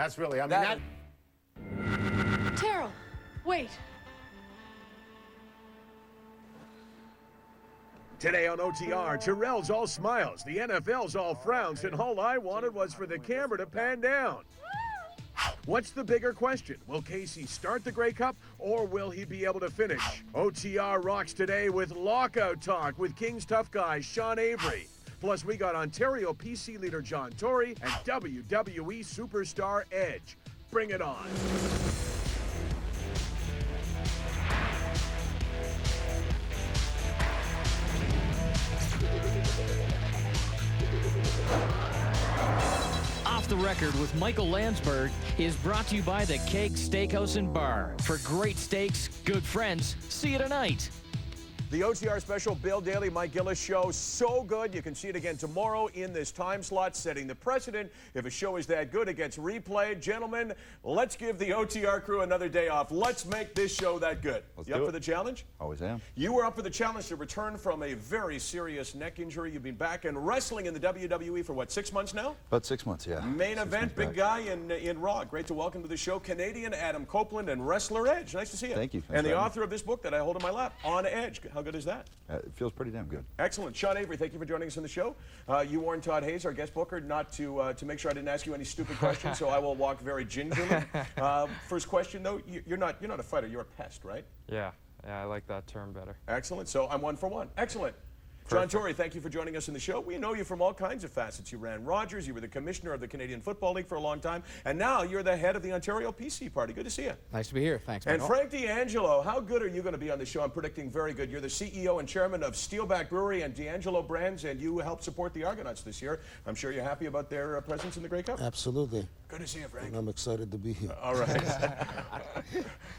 That's really, I mean, that... Terrell, wait. Today on OTR, Terrell's all smiles, the NFL's all frowns, and all I wanted was for the camera to pan down. What's the bigger question? Will Casey start the Grey Cup, or will he be able to finish? OTR rocks today with lockout talk with King's tough guy Sean Avery. Plus, we got Ontario PC leader John Tory and WWE superstar Edge. Bring it on. Off the Record with Michael Landsberg is brought to you by the Keg Steakhouse and Bar. For great steaks, good friends, see you tonight. The OTR special Bill Daly, Mike Gillis show, so good. You can see it again tomorrow in this time slot, setting the precedent. If a show is that good, it gets replayed. Gentlemen, let's give the OTR crew another day off. Let's make this show that good. You up for the challenge? Always am. You were up for the challenge to return from a very serious neck injury. You've been back in wrestling in the WWE for what, 6 months now? About 6 months, yeah. Main event, big guy in Raw. Great to welcome to the show Canadian Adam Copeland and wrestler Edge. Nice to see you. Thank you. Thanks And the for having author of this book that I hold in my lap, On Edge. How good is that? It feels pretty damn good. Excellent. Sean Avery, thank you for joining us on the show. You warned Todd Hayes, our guest booker, not to make sure I didn't ask you any stupid questions, so I will walk very gingerly. First question, though, you're not a fighter, you're a pest, right? Yeah, I like that term better. Excellent. So I'm 1 for 1. Excellent. John Tory, thank you for joining us in the show. We know you from all kinds of facets. You ran Rogers, you were the commissioner of the Canadian Football League for a long time, and now you're the head of the Ontario PC Party. Good to see you. Nice to be here. Thanks, And Michael. Frank D'Angelo, how good are you going to be on the show? I'm predicting very good. You're the CEO and chairman of Steelback Brewery and D'Angelo Brands, and you help support the Argonauts this year. I'm sure you're happy about their presence in the Grey Cup. Absolutely. Good to see you, Frank. And I'm excited to be here. All right.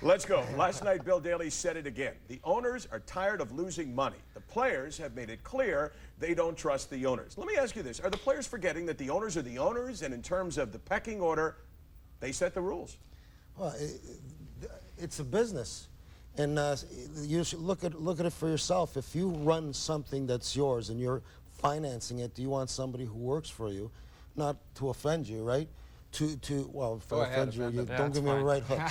Let's go. Last night, Bill Daly said it again. The owners are tired of losing money. The players have made it clear they don't trust the owners. Let me ask you this. Are the players forgetting that the owners are the owners, and in terms of the pecking order, they set the rules? Well, it's a business. And you should look at it for yourself. If you run something that's yours and you're financing it, do you want somebody who works for you, not to offend you, right? Well, if I offend you, don't give me a right hook.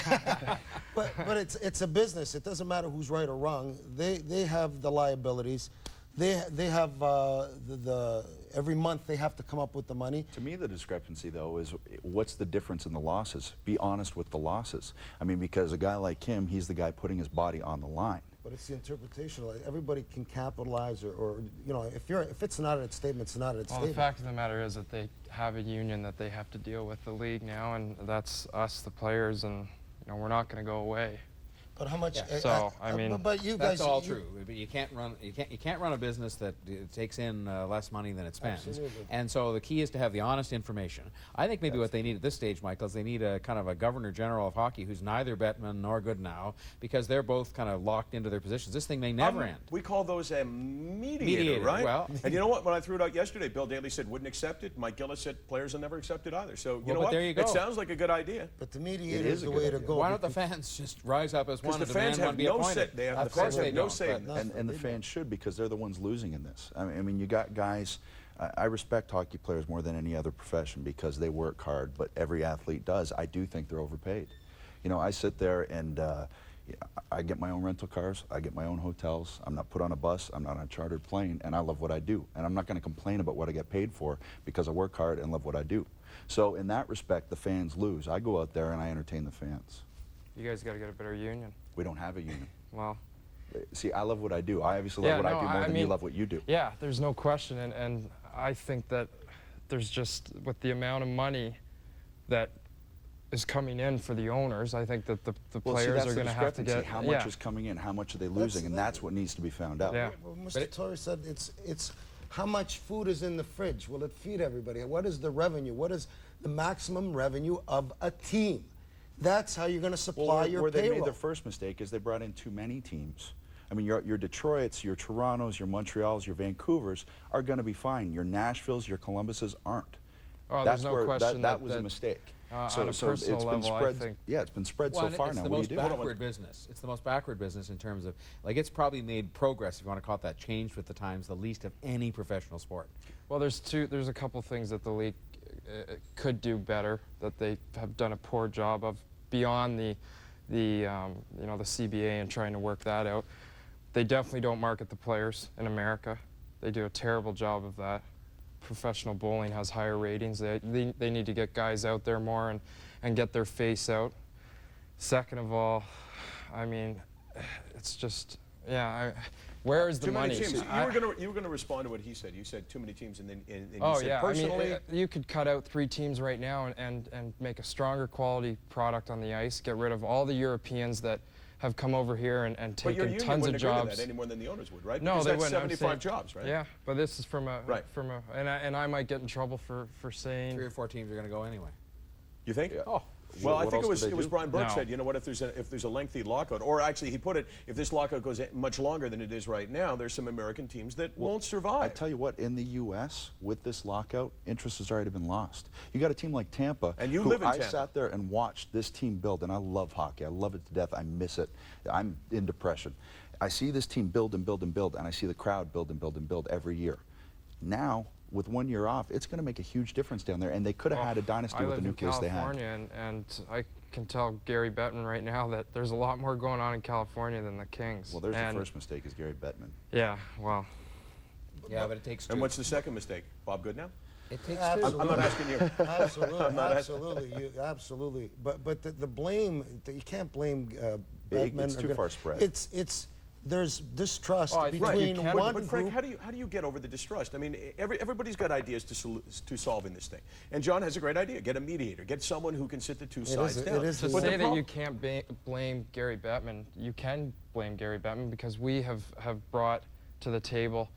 but it's a business. It doesn't matter who's right or wrong. They have the liabilities. They have every month they have to come up with the money. To me, the discrepancy, though, is what's the difference in the losses? Be honest with the losses. I mean, because a guy like him, he's the guy putting his body on the line. But it's the interpretation. Like, everybody can capitalize, or you know, if it's not at statement, it's not at statement. Well, the fact of the matter is that they have a union that they have to deal with the league now, and that's us, the players, and you know we're not going to go away. But how much? Yeah. So I mean, but you guys, that's all true. But you can't run a business that takes in less money than it spends. Absolutely. And so the key is to have the honest information. I think maybe what they need at this stage, Michael, is they need a kind of a governor general of hockey who's neither Bettman nor Goodenow, because they're both kind of locked into their positions. This thing may never end. We call those a mediator, right? Well, and you know what? When I threw it out yesterday, Bill Daly said wouldn't accept it. Mike Gillis said players will never accept it either. So you know what? There you go. It sounds like a good idea. But the mediator is the way to go. Why don't the fans just rise up as one Because and the fans demand have one be no appointed? say. The fans have no say. And the fans should, because they're the ones losing in this. I mean, you got guys. I respect hockey players more than any other profession because they work hard, but every athlete does. I do think they're overpaid. You know, I sit there and I get my own rental cars, I get my own hotels, I'm not put on a bus, I'm not on a chartered plane, and I love what I do. And I'm not going to complain about what I get paid for because I work hard and love what I do. So in that respect, the fans lose. I go out there and I entertain the fans. you guys got to get a better union. We don't have a union. Well, see, I love what I do. I obviously love what I do more than you love what you do. Yeah, there's no question, and I think that there's just, with the amount of money that is coming in for the owners, I think that the players are going to have to get... How much is coming in, how much are they losing, and that's what needs to be found out. Yeah. Well, Mr. Tory said it's how much food is in the fridge. Will it feed everybody? What is the revenue? What is the maximum revenue of a team? That's how you're going to supply your where payroll. they made their first mistake is they brought in too many teams. I mean, your Detroits, your Torontos, your Montreals, your Vancouvers are going to be fine. Your Nashvilles, your Columbuses aren't. Oh, That's there's no where question that was a mistake. On a personal level, I think... Yeah, it's been spread so far now. It's the most backward business. It's the most backward business in terms of, like, it's probably made progress, if you want to call it that, changed with the times, the least of any professional sport. Well, there's a couple things that the league could do better, that they have done a poor job of beyond the CBA and trying to work that out. They definitely don't market the players in America. They do a terrible job of that. Professional bowling has higher ratings. They need to get guys out there more and get their face out. Second of all, I mean, it's just, yeah, where is the too money? Many teams. You were gonna respond to what he said. You said too many teams, and then you said yeah, personally. I mean, you could cut out 3 teams right now and make a stronger quality product on the ice, get rid of all the Europeans that have come over here and but your taken union tons of wouldn't agree to jobs. that any more than the owners would, right? No, because they that's wouldn't. 75 jobs, right? Yeah, but this is from a, Right. Oh, I might get in trouble for saying. 3 or 4 teams are going to go anyway. You think? Yeah. Oh. Well, I What think else it do they was do? Brian Burke No. said, you know what, if there's a lengthy lockout, or actually he put it, if this lockout goes much longer than it is right now, there's some American teams that won't survive. I tell you what, in the U.S., with this lockout, interest has already been lost. You got a team like Tampa, And you who live in I Tampa. sat there and watched this team build, and I love hockey. I love it to death. I miss it. I'm in depression. I see this team build and build and build, and I see the crowd build and build and build every year. Now, with 1 year off, it's going to make a huge difference down there, and they could have had a dynasty with the nucleus they had. I live in California, and I can tell Gary Bettman right now that there's a lot more going on in California than the Kings. Well, there's and the first mistake is Gary Bettman. Yeah, well, Yeah, but it takes 2. And what's the second mistake? Bob Goodnow? It takes 2. Absolutely. I'm not asking you. Absolutely, absolutely, absolutely. But the blame, you can't blame Bettman. It's too far spread. There's distrust Oh, I think between you can. one But Frank, group. how do you get over the distrust? I mean, everybody's got ideas to solving this thing. And John has a great idea. Get a mediator. Get someone who can sit the two sides is- down. it is to But the say that prob- you can't blame Gary Bettman, you can blame Gary Bettman because we have brought to the table,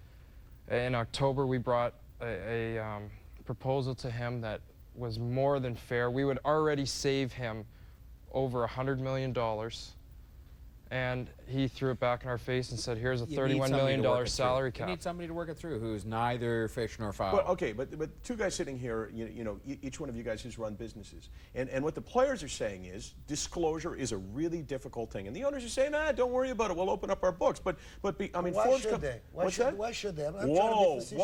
in October we brought a proposal to him that was more than fair. We would already save him over $100 million. And he threw it back in our face and said, here's a $31 million salary cap. You need somebody to work it through who's neither fish nor fowl. Well, okay, but two guys sitting here, you know, each one of you guys has run businesses. And what the players are saying is disclosure is a really difficult thing. And the owners are saying, don't worry about it. We'll open up our books. I mean, Why Forbes should they? What's that? Why should they? I'm trying to Whoa! be facetious.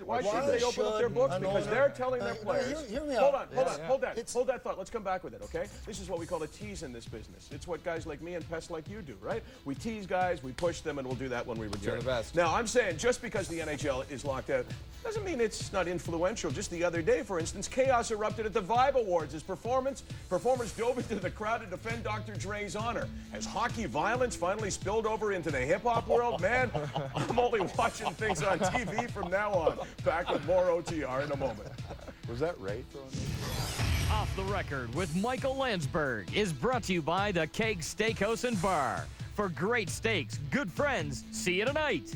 Why should they open up their books? an Because owner- they're telling their no, players. hear me Hold out. on, hold It's- that thought. Let's come back with it, okay? This is what we call a tease in this business. It's what guys like me and pests like you do, right? We tease guys, we push them, and we'll do that when we return. the best. Now, I'm saying just because the NHL is locked out doesn't mean it's not influential. Just the other day, for instance, chaos erupted at the Vibe Awards as performers dove into the crowd to defend Dr. Dre's honor. Has hockey violence finally spilled over into the hip-hop world? Man, I'm only watching things on TV from now on. Back with more OTR in a moment. Was that Ray throwing it? Off the Record with Michael Landsberg is brought to you by the Keg Steakhouse and Bar. For great steaks, good friends, see you tonight.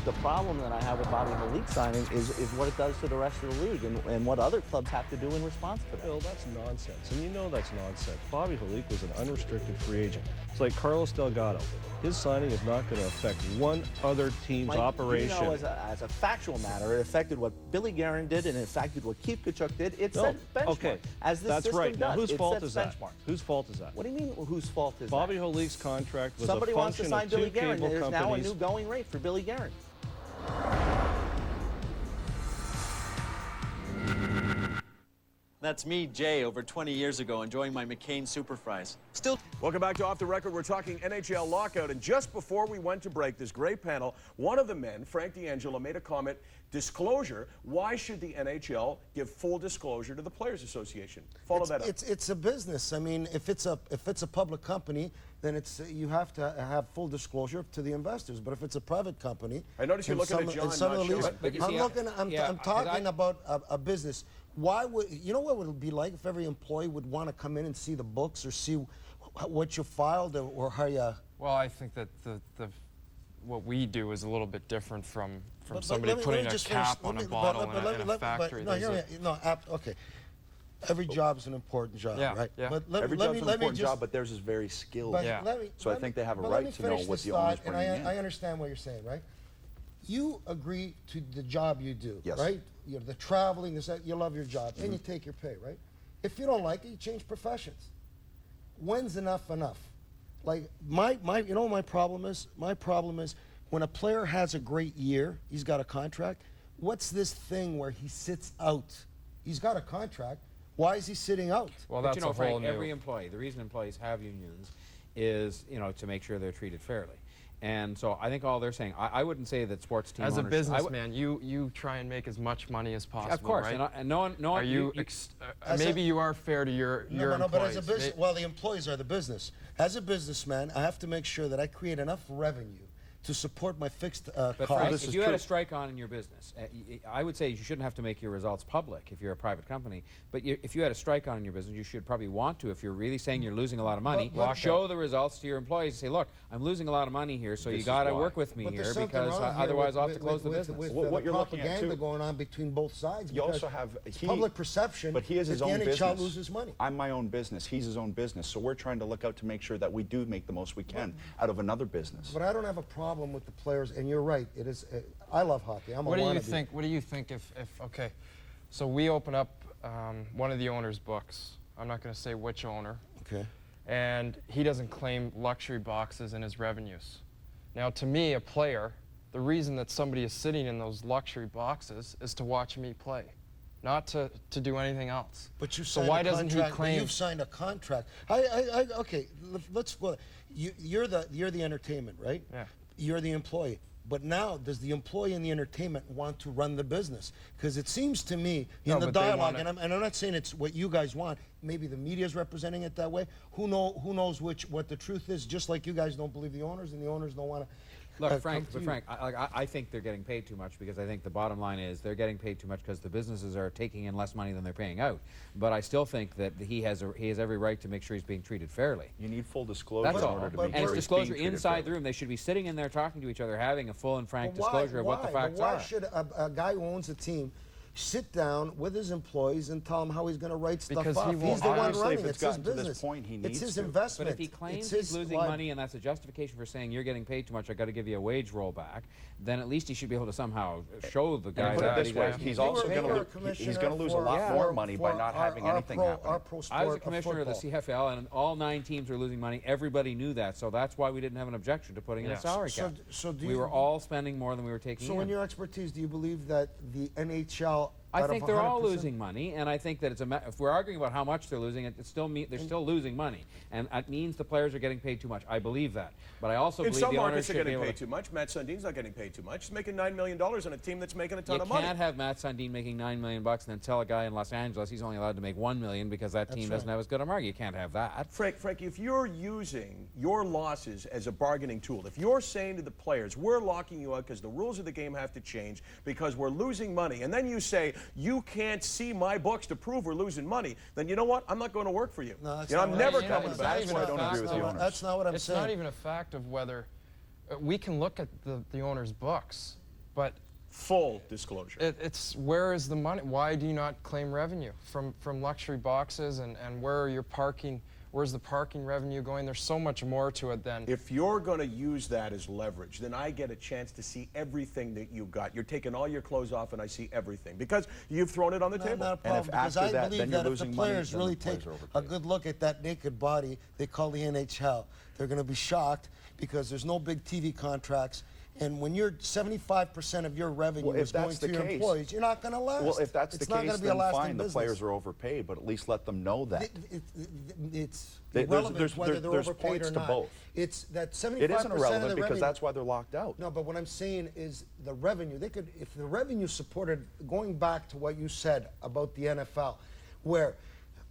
The problem that I have with Bobby Halik signing is what it does to the rest of the league and what other clubs have to do in response to that. Bill, that's nonsense, and you know that's nonsense. Bobby Halik was an unrestricted free agent. It's like Carlos Delgado. His signing is not going to affect one other team's Mike, operation. You know, as a factual matter, it affected what Billy Guerin did and it affected what Keith Kachuk did. It set benchmark. Okay, As this that's system right. does, Now, whose it fault sets is that? benchmark. Whose fault is that? What do you mean, whose fault is Bobby that? Halik's contract was Somebody a wants to function sign of two Billy Guerin. cable There's now a companies. new going rate for Billy Guerin. That's me, Jay, over 20 years ago, enjoying my McCain Super Fries. Still. Welcome back to Off the Record. We're talking NHL lockout. And just before we went to break, this great panel, one of the men, Frank D'Angelo, made a comment, disclosure. Why should the NHL give full disclosure to the Players Association? Follow that up. It's a business. I mean, if it's a public company, then you have to have full disclosure to the investors. But if it's a private company, I notice you're and looking at some- and John, some not of the Sean. leagues- But you I'm see, looking. yeah, I'm talking about a business. Why would you know what it would be like if every employee would want to come in and see the books or see what you filed or how you? Well, I think that what we do is a little bit different from But somebody let me putting a just finish. cap on a bottle in a factory. No, There's hear a- me. No, okay. Every job's an important job, Yeah, right? yeah. But Every let job's me an let me important just. job, but theirs is very skilled. But Yeah. So I think they have a but right let me to know finish what this the owner's thought, and bringing in. I understand what you're saying, right? You agree to the job you do, Yes. right? You're the traveling, you love your job, and you take your pay, right? If you don't like it, you change professions. When's enough? Like my you know what my problem is? My problem is when a player has a great year, he's got a contract. What's this thing where he sits out He's got a contract. Why is he sitting out? Well, But that's you know, a whole Frank, new. every employee, the reason employees have unions is, you know, to make sure they're treated fairly. And so I think all they're saying, I wouldn't say that sports team As a owners... businessman, you try and make as much money as possible, Of course, right? and no one... Are you, As a- maybe you are fair to your No, employees. but as a business, well, the employees are the business. As a businessman, I have to make sure that I create enough revenue to support my fixed But Frank, costs. if you had a strike on in your business, I would say you shouldn't have to make your results public if you're a private company. But if you had a strike on in your business, you should probably want to. If you're really saying you're losing a lot of money, show the results to your employees and say, look, I'm losing a lot of money here, so you got to work with me But there's here something because wrong here otherwise I'll have with- to close the with- business. With What the you're looking at, propaganda too- going on between both sides. You because also have it's public perception. But he has his that own the business. NHL loses money. I'm my own business. He's his own business. So we're trying to look out to make sure that we do make the most we can out of another business. But I don't have a problem with the players, and you're right. It is. I love hockey. I'm a What do you wannabe. think? What do you think if okay, so we open up one of the owner's books. I'm not going to say which owner. Okay. And he doesn't claim luxury boxes in his revenues. Now, to me, a player, the reason that somebody is sitting in those luxury boxes is to watch me play, not to do anything else. But you so signed why a doesn't contract, he but claim? You've signed a contract. Okay. Let's go. You're the entertainment, right? Yeah. You're the employee. But now, does the employee in the entertainment want to run the business? Because it seems to me, No, in the but they dialogue, wanna- and I'm not saying it's what you guys want. Maybe the media's representing it that way. Who knows what the truth is? Just like you guys don't believe the owners, and the owners don't want to. Look, Frank, I think they're getting paid too much because I think the bottom line is they're getting paid too much because the businesses are taking in less money than they're paying out. But I still think that he has every right to make sure he's being treated fairly. You need full disclosure That's in all. order to But make And sure it's he's being disclosure treated inside fairly. the room. They should be sitting in there talking to each other, having a full and frank But disclosure of what the facts why are. should a guy who owns a team sit down with his employees and tell them how he's going to write stuff Because off? he won't- He's the one Honestly, running. if it's It's his gotten to this business. point, he It's needs his to. investment. But if he It's claims his he's losing life. money and that's a justification for saying you're getting paid too much, I got to give you a wage rollback, then at least he should be able to somehow show the guy Put that it this way, asking he's him to also pay going more. to he's going to lose a lot more money by not having anything happen. Our pro sport I was a of commissioner of the football. CFL, and all 9 teams were losing money. Everybody knew that, so that's why we didn't have an objection to putting in a Yeah. salary cap. So do We you- were all spending more than we were taking So in. in your expertise, do you believe that the NHL? I out of think they're all 100%? losing money, and I think that if we're arguing about how much they're losing, they're still losing money, and it means the players are getting paid too much. I believe that, but I also In believe some the owners markets, they're should be getting able paid to. too much. Matt Sundin's not getting paid too much. He's making $9 million on a team that's making a ton You of money. can't have Matt Sundin making $9 million and then tell a guy in Los Angeles he's only allowed to make $1 million because that team doesn't have as good a market. You can't have that. Frankie, if you're using your losses as a bargaining tool, if you're saying to the players, we're locking you out because the rules of the game have to change because we're losing money, and then you say, you can't see my books to prove we're losing money, then you know what? I'm not going to work for you. No, that's I'm not never what I'm coming saying. back. That's why I don't agree with the owners. That's not what I'm It's saying. not even a fact of whether we can look at the owner's books, but Full disclosure. it's where is the money? Why do you not claim revenue from luxury boxes and where are your parking? Where's the parking revenue going? There's so much more to it than. If you're going to use that as leverage, then I get a chance to see everything that you got. You're taking all your clothes off, and I see everything because you've thrown it on the table. Not a And problem, if because after I that, believe then you're that if the losing money, players then really the players take are a overpaid. good look at that naked body they call the NHL, they're going to be shocked because there's no big TV contracts. And when you're 75% of your revenue Well, if is going that's to the your case- employees, you're not going to last. Well, if that's it's the not case, going to be a then lasting fine. The business. players are overpaid, but at least let them know that. It's There's- irrelevant there's- whether they're there's overpaid points or to not. both. It's that 75% It isn't of the irrelevant revenue. because that's why they're locked out. No, but what I'm saying is the revenue. They could, if the revenue supported, going back to what you said about the NFL, where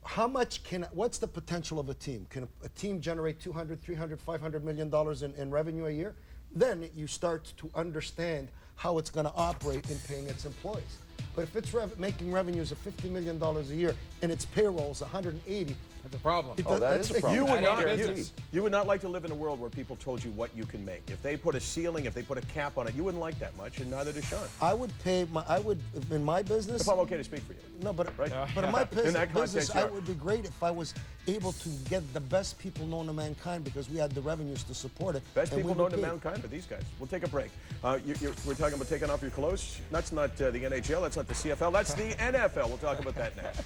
how much what's the potential of a team? Can a team generate 200, 300, 500 million dollars in revenue a year? Then you start to understand how it's going to operate in paying its employees. But if it's making revenues of $50 million a year and its payroll is 180, That's a problem. Oh, that is a problem. You would, I not, hate you, business. you would not like to live in a world where people told you what you can make. If they put a ceiling, if they put a cap on it, you wouldn't like that much, and neither does Sean. I would pay in my business. If I'm okay to speak for you. No, but Right? but in my In that business, context, you I are. would be great if I was able to get the best people known to mankind because we had the revenues to support it. Best and we people would known to pay. mankind are these guys. We'll take a break. We're talking about taking off your clothes. That's not the NHL. That's not the CFL. That's the NFL. We'll talk about that next.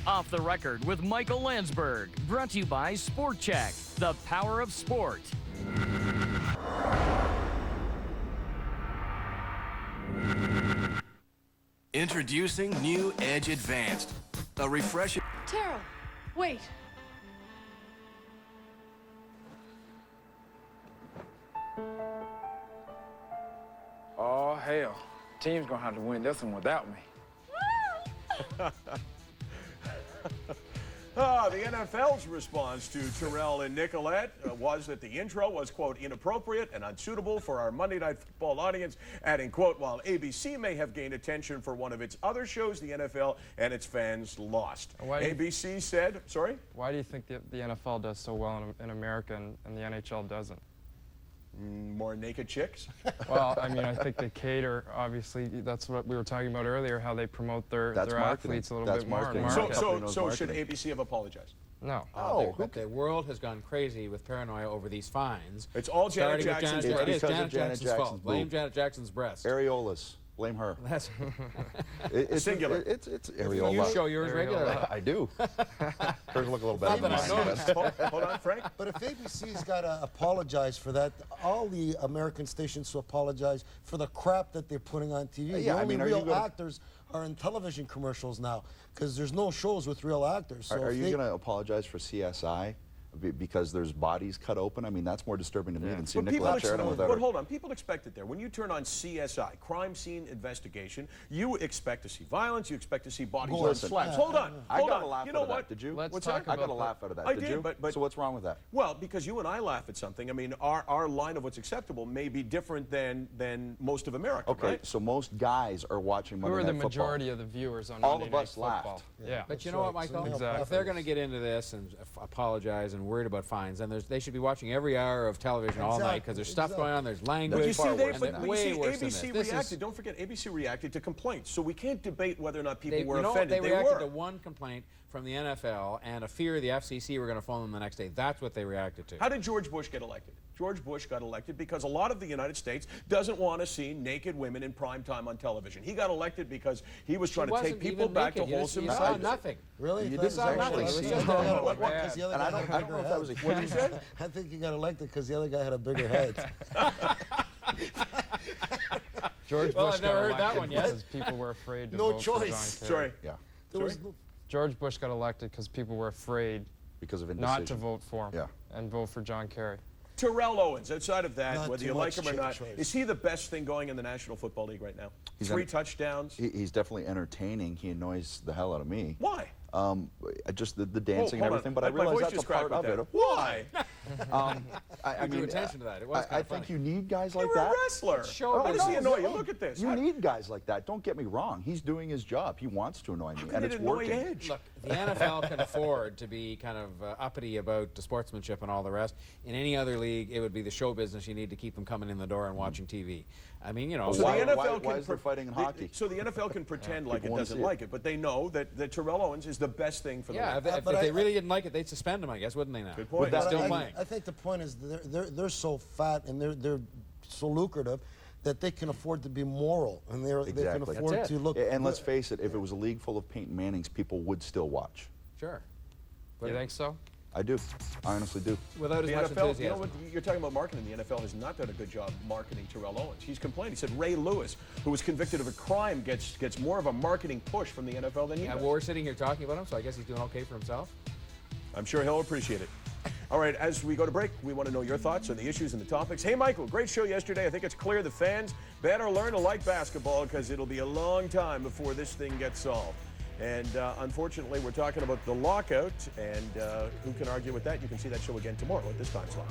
Off the Record with Michael Landsberg. Brought to you by Sport Check, the power of sport. Introducing New Edge Advanced. A refreshing... Terrell, wait. Oh, hell. Team's gonna have to win this one without me. The NFL's response to Terrell and Nicolette was that the intro was, quote, inappropriate and unsuitable for our Monday Night Football audience, adding, quote, while ABC may have gained attention for one of its other shows, the NFL and its fans lost. ABC said, sorry? Why do you think the NFL does so well in America and the NHL doesn't? More naked chicks? Well, I mean, I think they cater, obviously, that's what we were talking about earlier, how they promote their athletes a little bit more. So should ABC have apologized? No. Oh, but the world has gone crazy with paranoia over these fines. It's all Janet Jackson's It is because Janet of Janet Jackson's Jackson's fault. Blame Janet Jackson's breast. Areolas. Blame her. That's It's singular. It's areola. You show yours regularly. I do. Hers look a little better than mine. Hold on, Frank. But if ABC's got to apologize for that, all the American stations to apologize for the crap that they're putting on TV. Yeah, the only I mean, are you real gonna... actors are in television commercials now because there's no shows with real actors. So Are you going to apologize for CSI? Because there's bodies cut open? I mean, that's more disturbing to me than seeing Nicolette Sheridan without her. But hold on, people expect it there. When you turn on CSI, crime scene investigation, you expect to see violence, you expect to see bodies on slabs. Hold on, I got a on. laugh You know out of what? that. Did you? Let's What's talk that? I got about a laugh out of that. I Did did, you? but so what's wrong with that? Well, because you and I laugh at something. I mean, our line of what's acceptable may be different than most of America, Okay, right? so most guys are watching Who Monday are Night the Football. majority of the viewers on All Monday of Night us Football? laughed. Yeah. But you know what, Michael? Exactly. If they're going to get into this and apologize and worried about fines, then they should be watching every hour of television all night because there's stuff going on, there's language. But you see, worse than ABC this. reacted. Don't forget, ABC reacted to complaints. So we can't debate whether or not people were you know, offended. They reacted to one complaint from the NFL and a fear the FCC were going to phone them the next day. That's what they reacted to. How did George Bush get elected? George Bush got elected because a lot of the United States doesn't want to see naked women in prime time on television. He got elected because he was trying to take people back to wholesome You saw nothing. Really? You didn't actually see it. And I don't know if that was a What did you say? I think he got elected because the other guy had a bigger head. George Well, Bush I've never got heard elected that one yet. because people were afraid to No vote for John choice. Kerry. Sorry. Yeah, There was George Bush got elected because people were afraid because of indecision. not to vote for him Yeah. and vote for John Kerry. Terrell Owens, outside of that, Not whether too you like much him or not, choice. is he the best thing going in the National Football League right now? He's 3 touchdowns. He's definitely entertaining. He annoys the hell out of me. Why? Just the dancing and hold on. everything, but I My realize voice that's a just cracked part of with it. that. Why? I drew mean, attention to that. It was I kinda think funny. you need guys like You're that. a wrestler. Show How does he business. annoy you? Look at this. You need guys like that. Don't get me wrong. He's doing his job. He wants to annoy me, and it's working. Edge. Look, the NFL can afford to be kind of uppity about the sportsmanship and all the rest. In any other league, it would be the show business you need to keep them coming in the door and watching TV. I mean, you know. So Why- the NFL why can is there fighting in hockey? So the NFL can pretend like it People wanna doesn't see it. like it, but they know that Terrell Owens is the best thing for the Yeah, league. if But they really didn't like it, they'd suspend him, I guess, wouldn't they now? Good point. But But still I, playing. I think the point is they're so fat and they're so lucrative that they can afford to be moral and they can Exactly. afford That's it. to look. And let's face it, if it was a league full of Peyton Mannings, people would still watch. Sure. You think so? I do. I honestly do. Without as The much NFL, you know enthusiasm. what, you're talking about marketing. The NFL has not done a good job marketing Terrell Owens. He's complained. He said Ray Lewis, who was convicted of a crime, gets more of a marketing push from the NFL than he Yeah, does. well, we're sitting here talking about him, so I guess he's doing okay for himself. I'm sure he'll appreciate it. All right, as we go to break, we want to know your thoughts on the issues and the topics. Hey, Michael, great show yesterday. I think it's clear the fans better learn to like basketball because it'll be a long time before this thing gets solved. And unfortunately, we're talking about the lockout, and who can argue with that? You can see that show again tomorrow at this time slot.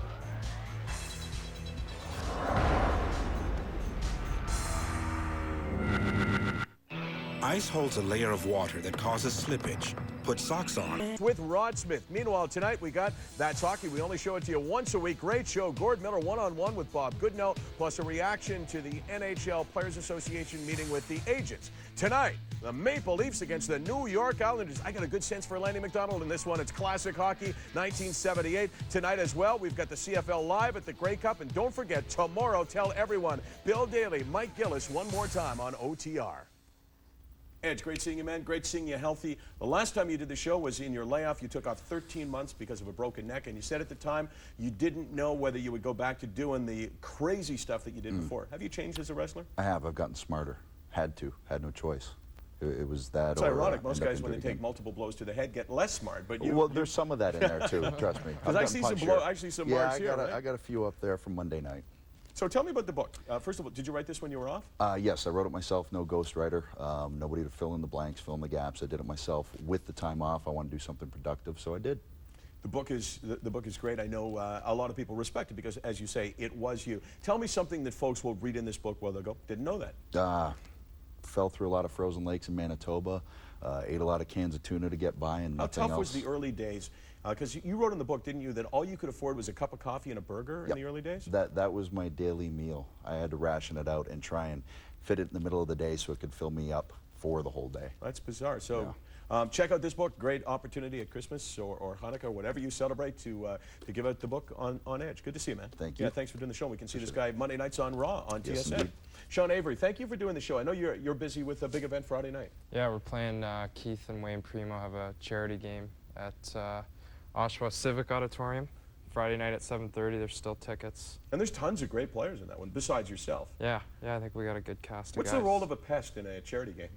Ice holds a layer of water that causes slippage. Put socks on. With Rod Smith. Meanwhile, tonight we got That's Hockey. We only show it to you once a week. Great show. Gord Miller one-on-one with Bob Goodnow, plus a reaction to the NHL Players Association meeting with the agents. Tonight, the Maple Leafs against the New York Islanders. I got a good sense for Lanny McDonald in this one. It's classic hockey, 1978. Tonight as well, we've got the CFL Live at the Grey Cup. And don't forget, tomorrow, tell everyone, Bill Daly, Mike Gillis, one more time on OTR. Edge, great seeing you, man. Great seeing you healthy. The last time you did the show was in your layoff. You took off 13 months because of a broken neck, and you said at the time you didn't know whether you would go back to doing the crazy stuff that you did before. Have you changed as a wrestler? I have. I've gotten smarter. Had no choice. It was that. It's ironic. Most guys, when they take multiple blows to the head, get less smart. But you, well, there's some of that in there too. Trust me. Because I see some marks here. I got a few up there from Monday night. So tell me about the book. First of all, did you write this when you were off? Yes, I wrote it myself. No ghostwriter. Nobody to fill in the blanks, fill in the gaps. I did it myself. With the time off, I want to do something productive, so I did. The book is great. I know a lot of people respect it because, as you say, it was you. Tell me something that folks will read in this book while they go. Didn't know that. Fell through a lot of frozen lakes in Manitoba. Ate a lot of cans of tuna to get by, and nothing else. How tough was the early days? Because you wrote in the book, didn't you, that all you could afford was a cup of coffee and a burger in the early days? That was my daily meal. I had to ration it out and try and fit it in the middle of the day so it could fill me up for the whole day. That's bizarre. So check out this book. Great opportunity at Christmas or Hanukkah, whatever you celebrate, to give out the book on Edge. Good to see you, man. Thank you. Yeah, thanks for doing the show. We can see this guy Monday nights on Raw on Yes, TSN. indeed. Sean Avery, thank you for doing the show. I know you're busy with a big event Friday night. Yeah, we're playing Keith and Wayne Primo have a charity game at Oshawa Civic Auditorium. Friday night at 7:30. There's still tickets. And there's tons of great players in that one, besides yourself. Yeah, I think we got a good cast of What's guys. the role of a pest in a charity game?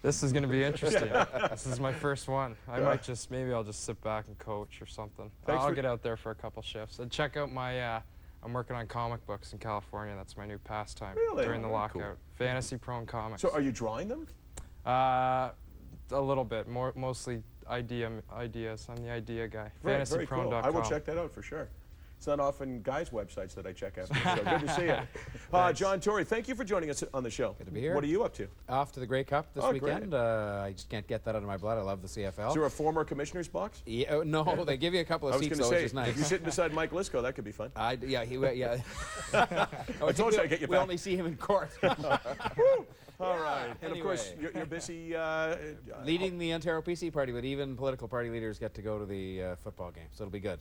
This is going to be interesting. This is my first one. Maybe I'll just sit back and coach or something. I'll get out there for a couple shifts. And check out my, I'm working on comic books in California. That's my new pastime during the lockout. Cool. Fantasy prone comics. So are you drawing them? A little bit, mostly ideas. I'm the idea guy. Very cool. FantasyProne.com. I will check that out for sure. It's not often guys' websites that I check out. So good to see you. John Tory, thank you for joining us on the show. Good to be here. What are you up to? Off to the Grey Cup this weekend. I just can't get that out of my blood. I love the CFL. Is there a former commissioner's box? Yeah, no, they give you a couple of seats, though, which is nice. If you're sitting beside Mike Lisco, that could be fun. Yeah. I told you I'd get you back. We only see him in court. All right. And of course, you're busy leading the Ontario PC party, but even political party leaders get to go to the football game, so it'll be good.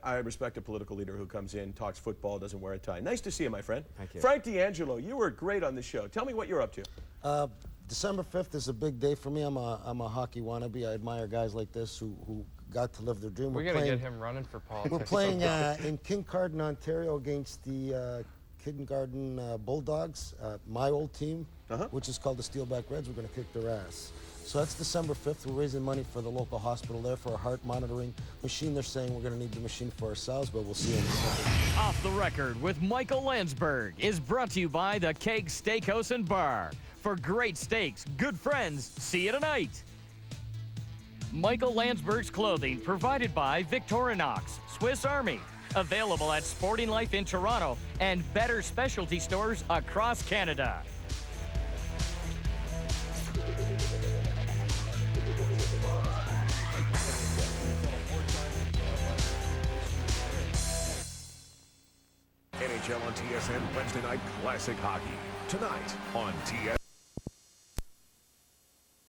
I respect a political leader who comes in, talks football, doesn't wear a tie. Nice to see you, my friend. Thank you. Frank D'Angelo, you were great on the show. Tell me what you're up to. December 5th is a big day for me. I'm a hockey wannabe. I admire guys like this who got to live their dream. We got to get him running for politics. We're playing in Kincardine, Ontario against the Kincardine Bulldogs, my old team, which is called the Steelback Reds. We're going to kick their ass. So that's December 5th. We're raising money for the local hospital there for a heart monitoring machine. They're saying we're going to need the machine for ourselves, but we'll see in December. Off the Record with Michael Landsberg is brought to you by the Keg Steakhouse and Bar. For great steaks, good friends, see you tonight. Michael Landsberg's clothing provided by Victorinox, Swiss Army. Available at Sporting Life in Toronto and better specialty stores across Canada. NHL on TSN Wednesday Night Classic Hockey. Tonight on TSN.